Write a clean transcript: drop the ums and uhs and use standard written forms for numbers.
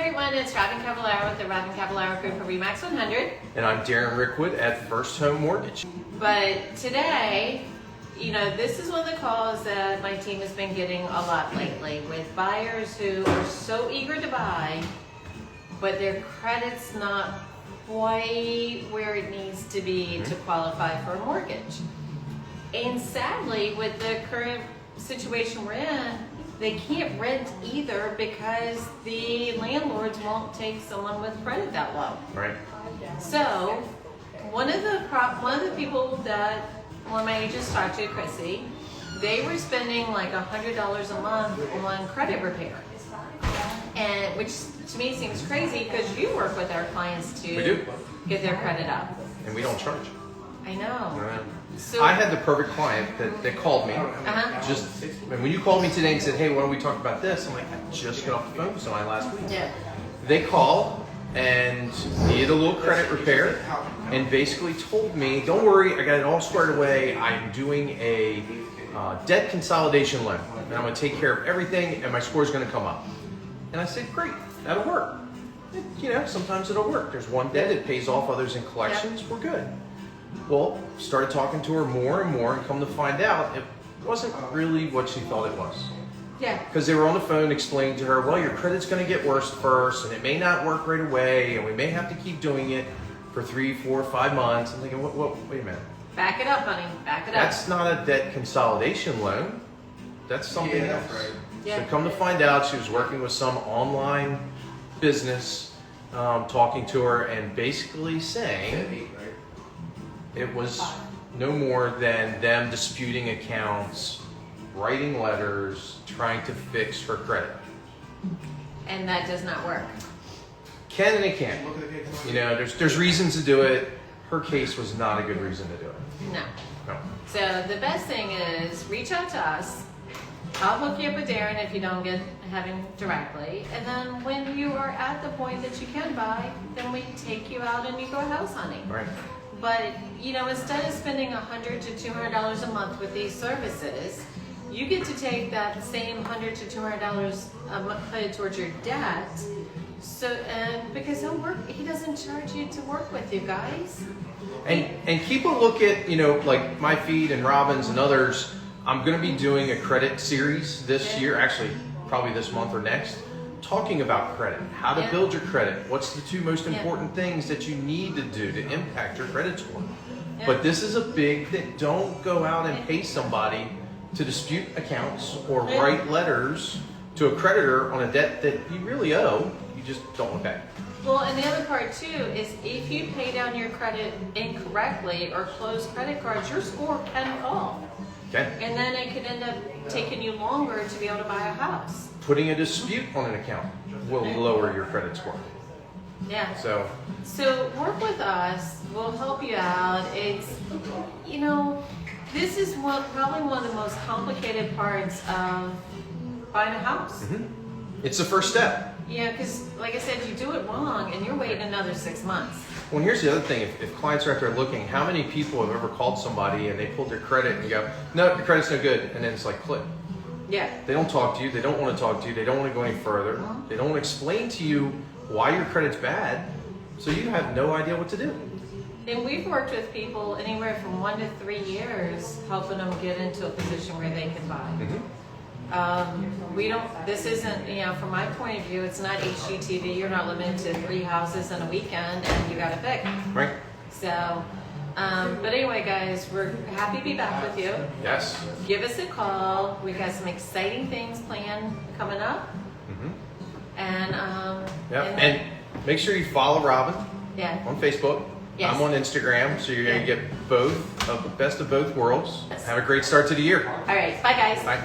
everyone, it's Robin Cavallaro with the Robin Cavallaro Group for RE/MAX 100. And I'm Darren Rickwood at First Home Mortgage. But today, this is one of the calls that my team has been getting a lot lately with buyers who are so eager to buy, but their credit's not quite where it needs to be to qualify for a mortgage. And sadly, with the current situation we're in, they can't rent either because the landlords won't take someone with credit that low. Right. So, one of the people that one of my agents talked to, Chrissy, they were spending like $100 a month on credit repair, and which to me seems crazy because you work with our clients to get their credit up, and we don't charge. I know. So, I had the perfect client that called me. And when you called me today and said, "Hey, why don't we talk about this?" I'm like, I just got off the phone with somebody last week. Yeah. They called and needed a little credit repair, and basically told me, "Don't worry, I got it all squared away. I'm doing a debt consolidation loan, and I'm going to take care of everything, and my score is going to come up." And I said, "Great, that'll work." Sometimes it'll work. There's one debt, it pays off others in collections. We're good. Well, started talking to her more and more, and come to find out, it wasn't really what she thought it was. Yeah. Because they were on the phone explaining to her, well, your credit's going to get worse first, and it may not work right away, and we may have to keep doing it for 3, 4, 5 months. I'm thinking, wait a minute. Back it up, honey. Back it up. That's not a debt consolidation loan. That's something else. Right. Yeah. So come to find out, she was working with some online business, talking to her, and basically saying it was no more than them disputing accounts, writing letters, trying to fix her credit. And that does not work. Can and it can't. There's reasons to do it. Her case was not a good reason to do it. No. So the best thing is reach out to us. I'll hook you up with Darren if you don't have him directly. And then when you are at the point that you can buy, then we take you out and you go house hunting. Right. But, instead of spending $100 to $200 a month with these services, you get to take that same $100 to $200 a month, put it towards your debt. So, and because he doesn't charge you to work with you guys. And keep a look at, like my feed and Robin's and others. I'm going to be doing a credit series this year, actually probably this month or next, talking about credit, how to build your credit, what's the 2 most important things that you need to do to impact your credit score. Yeah. But this is a big thing. Don't go out and pay somebody to dispute accounts or write letters to a creditor on a debt that you really owe. You just don't want to pay. Well, and the other part too is if you pay down your credit incorrectly or close credit cards, your score can fall. Okay. And then it could end up taking you longer to be able to buy a house. Putting a dispute on an account will lower your credit score. Yeah. So work with us. We'll help you out. It's, this is probably one of the most complicated parts of buying a house. Mm-hmm. It's the first step. Yeah, because like I said, you do it wrong and you're waiting another 6 months. Well, here's the other thing. If clients are out there looking, how many people have ever called somebody and they pulled their credit and you go, no, your credit's no good, and then it's like click. Yeah. They don't talk to you. They don't want to talk to you. They don't want to go any further. They don't want to explain to you why your credit's bad, so you have no idea what to do. And we've worked with people anywhere from 1 to 3 years, helping them get into a position where they can buy. This isn't, from my point of view, it's not HGTV. You're not limited to 3 houses in a weekend and you got to pick. Right. So, but anyway, guys, we're happy to be back with you. Yes. Give us a call. We've got some exciting things planned coming up. And, and make sure you follow Robin on Facebook. Yes. I'm on Instagram, so you're going to get both of the best of both worlds. Yes. Have a great start to the year. All right. Bye, guys. Bye.